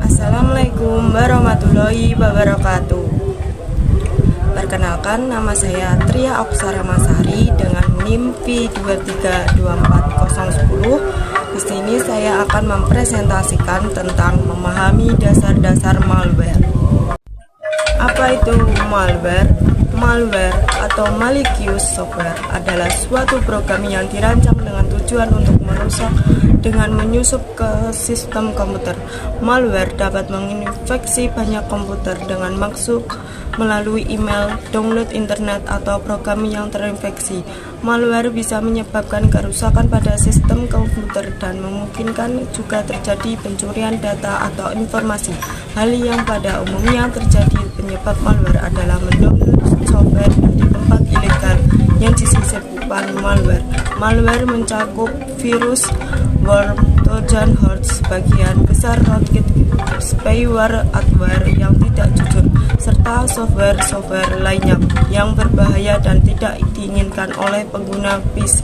Assalamualaikum warahmatullahi wabarakatuh. Perkenalkan, nama saya Tria Oksara Masari dengan NIM V2324010. Di sini saya akan mempresentasikan tentang memahami dasar-dasar malware. Apa itu malware? Malware atau malicious software adalah suatu program yang dirancang dengan tujuan untuk merusak dengan menyusup ke sistem komputer. Malware dapat menginfeksi banyak komputer dengan maksud melalui email, download internet, atau program yang terinfeksi. Malware bisa menyebabkan kerusakan pada sistem komputer dan memungkinkan juga terjadi pencurian data atau informasi. Hal yang pada umumnya terjadi penyebab malware adalah mendownload software dari tempat ilegal yang disebutkan malware. Malware mencakup virus, worm, trojan horse, sebagian besar rootkit, spyware, adware yang tidak jujur, serta software lainnya yang berbahaya dan tidak diinginkan oleh pengguna PC.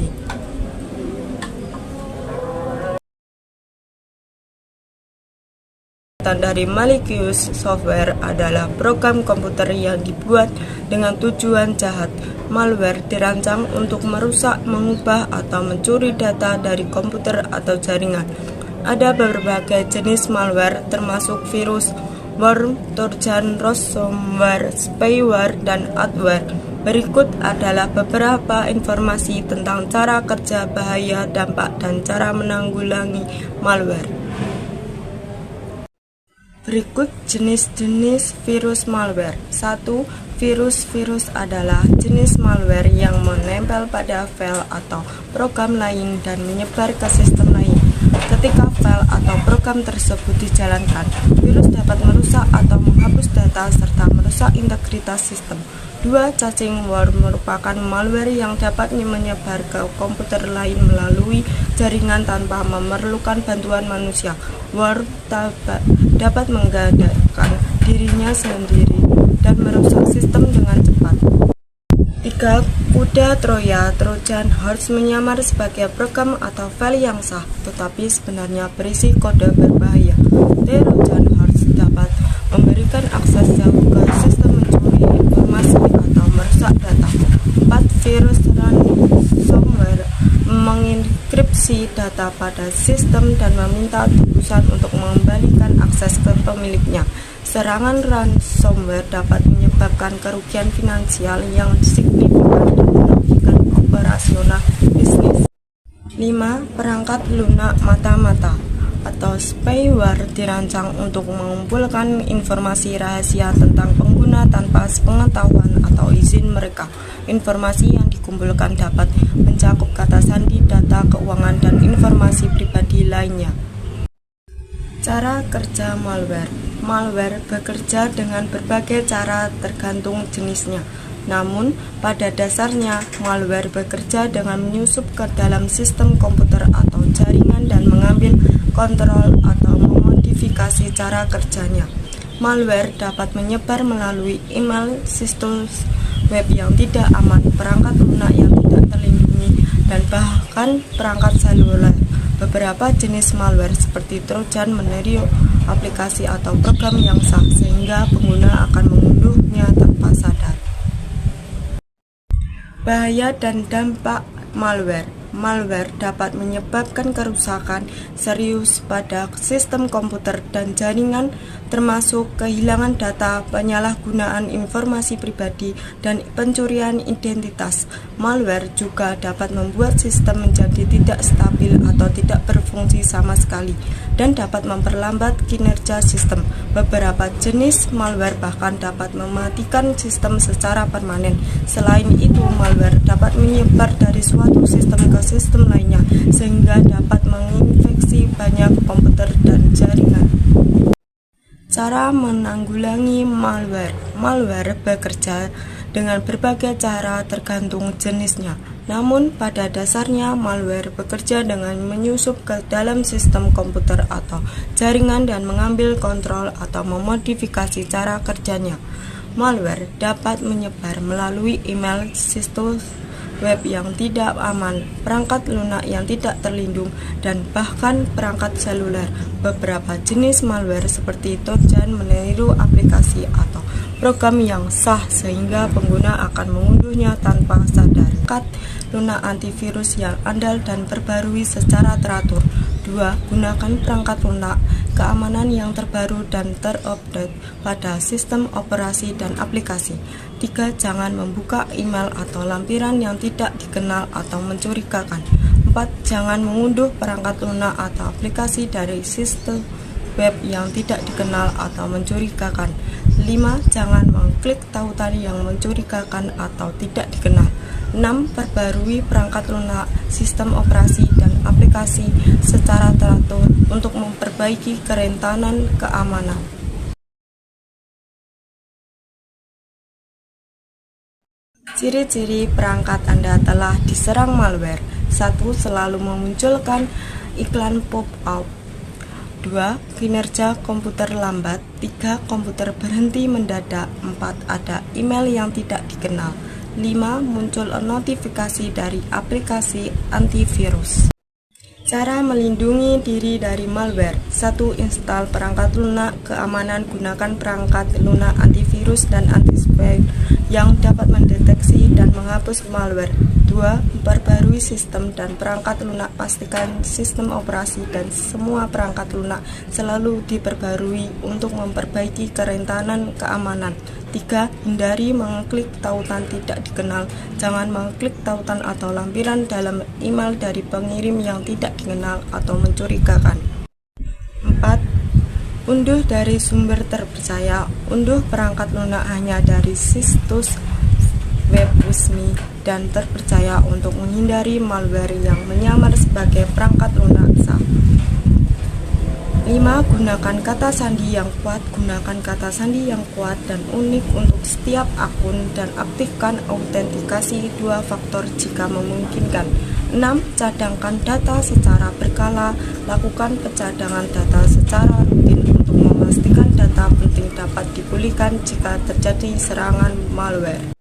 Dari malicious software adalah program komputer yang dibuat dengan tujuan jahat. Malware dirancang untuk merusak, mengubah, atau mencuri data dari komputer atau jaringan. Ada berbagai jenis malware termasuk virus, worm, trojan, ransomware, spyware, dan adware. Berikut adalah beberapa informasi tentang cara kerja, bahaya, dampak, dan cara menanggulangi malware. Berikut jenis-jenis virus malware. 1. Virus adalah jenis malware yang menempel pada file atau program lain dan menyebar ke sistem lain. Ketika file atau program tersebut dijalankan, virus dapat merusak atau menghapus data serta merusak integritas sistem. 2. Cacing worm merupakan malware yang dapat menyebar ke komputer lain melalui jaringan tanpa memerlukan bantuan manusia. Worm dapat menggadaikan dirinya sendiri dan merusak sistem dengan cepat. 3. Kuda Troya, trojan horse menyamar sebagai program atau file yang sah, tetapi sebenarnya berisi kode berbahaya. Trojan horse dapat memberikan akses jauh ke sistem, mencuri informasi, atau merusak data. 4. Virus ransomware mengenkripsi data pada sistem dan meminta tebusan untuk mengembalikan akses ke pemiliknya. Serangan ransomware dapat menyebabkan kerugian finansial yang signifikan dan merugikan operasional bisnis. 5. Perangkat lunak mata-mata atau spyware dirancang untuk mengumpulkan informasi rahasia tentang pengguna tanpa sepengetahuan atau izin mereka. Informasi yang dikumpulkan dapat mencakup kata sandi, data keuangan, dan informasi pribadi lainnya. Cara kerja malware. Malware bekerja dengan berbagai cara tergantung jenisnya. Namun, pada dasarnya, malware bekerja dengan menyusup ke dalam sistem komputer atau jaringan dan mengambil kontrol atau memodifikasi cara kerjanya. Malware dapat menyebar melalui email, situs web yang tidak aman, perangkat lunak yang tidak terlindungi, dan bahkan perangkat seluler. Beberapa jenis malware seperti trojan meniru aplikasi atau program yang sah, sehingga pengguna akan mengunduhnya tanpa sadar. Bahaya dan dampak malware. Malware dapat menyebabkan kerusakan serius pada sistem komputer dan jaringan, termasuk kehilangan data, penyalahgunaan informasi pribadi, dan pencurian identitas. Malware juga dapat membuat sistem menjadi tidak stabil atau tidak berfungsi sama sekali, dan dapat memperlambat kinerja sistem. Beberapa jenis malware bahkan dapat mematikan sistem secara permanen. Selain itu, malware dapat menyebar dari suatu sistem ke sistem lainnya, sehingga dapat menginfeksi banyak komputer dan jaringan. Cara menanggulangi malware. Malware bekerja dengan berbagai cara tergantung jenisnya. Namun, pada dasarnya malware bekerja dengan menyusup ke dalam sistem komputer atau jaringan dan mengambil kontrol atau memodifikasi cara kerjanya. Malware dapat menyebar melalui email, situs web yang tidak aman, perangkat lunak yang tidak terlindung, dan bahkan perangkat seluler. Beberapa jenis malware seperti trojan meniru aplikasi atau program yang sah sehingga pengguna akan mengunduhnya tanpa sadar. Perangkat lunak antivirus yang andal dan perbarui secara teratur. 2. Gunakan perangkat lunak keamanan yang terbaru dan terupdate pada sistem operasi dan aplikasi. 3. Jangan membuka email atau lampiran yang tidak dikenal atau mencurigakan. 4. Jangan mengunduh perangkat lunak atau aplikasi dari sistem web yang tidak dikenal atau mencurigakan. 5. Jangan mengklik tautan yang mencurigakan atau tidak dikenal. 6. Perbarui perangkat lunak, sistem operasi, dan aplikasi secara teratur untuk memperbaiki kerentanan keamanan. Ciri-ciri perangkat Anda telah diserang malware. 1. Selalu memunculkan iklan pop-up. 2. Kinerja komputer lambat. 3. Komputer berhenti mendadak. 4. Ada email yang tidak dikenal. 5. Muncul notifikasi dari aplikasi antivirus. Cara melindungi diri dari malware. 1. Install perangkat lunak keamanan. Gunakan perangkat lunak antivirus dan anti-spyware yang dapat mendeteksi dan menghapus malware. 2. Perbarui sistem dan perangkat lunak. Pastikan sistem operasi dan semua perangkat lunak selalu diperbarui untuk memperbaiki kerentanan keamanan. 3. Hindari mengklik tautan tidak dikenal. Jangan mengklik tautan atau lampiran dalam email dari pengirim yang tidak dikenal atau mencurigakan. 4. Unduh dari sumber terpercaya. Unduh perangkat lunak hanya dari situs web resmi dan terpercaya untuk menghindari malware yang menyamar sebagai perangkat lunak sah. 5. Gunakan kata sandi yang kuat. Gunakan kata sandi yang kuat dan unik untuk setiap akun dan aktifkan autentikasi 2 faktor jika memungkinkan. 6. Cadangkan data secara berkala. Lakukan pencadangan data secara rutin untuk memastikan data penting dapat dipulihkan jika terjadi serangan malware.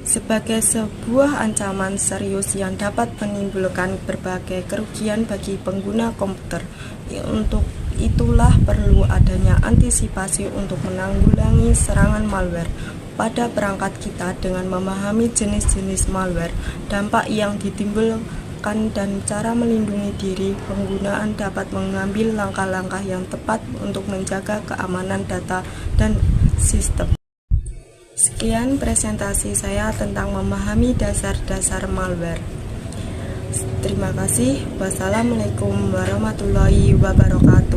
Sebagai sebuah ancaman serius yang dapat menimbulkan berbagai kerugian bagi pengguna komputer. Untuk itulah perlu adanya antisipasi untuk menanggulangi serangan malware pada perangkat kita dengan memahami jenis-jenis malware, dampak yang ditimbulkan dan cara melindungi diri. Penggunaan dapat mengambil langkah-langkah yang tepat untuk menjaga keamanan data dan sistem. Sekian presentasi saya tentang memahami dasar-dasar malware. Terima kasih. Wassalamualaikum warahmatullahi wabarakatuh.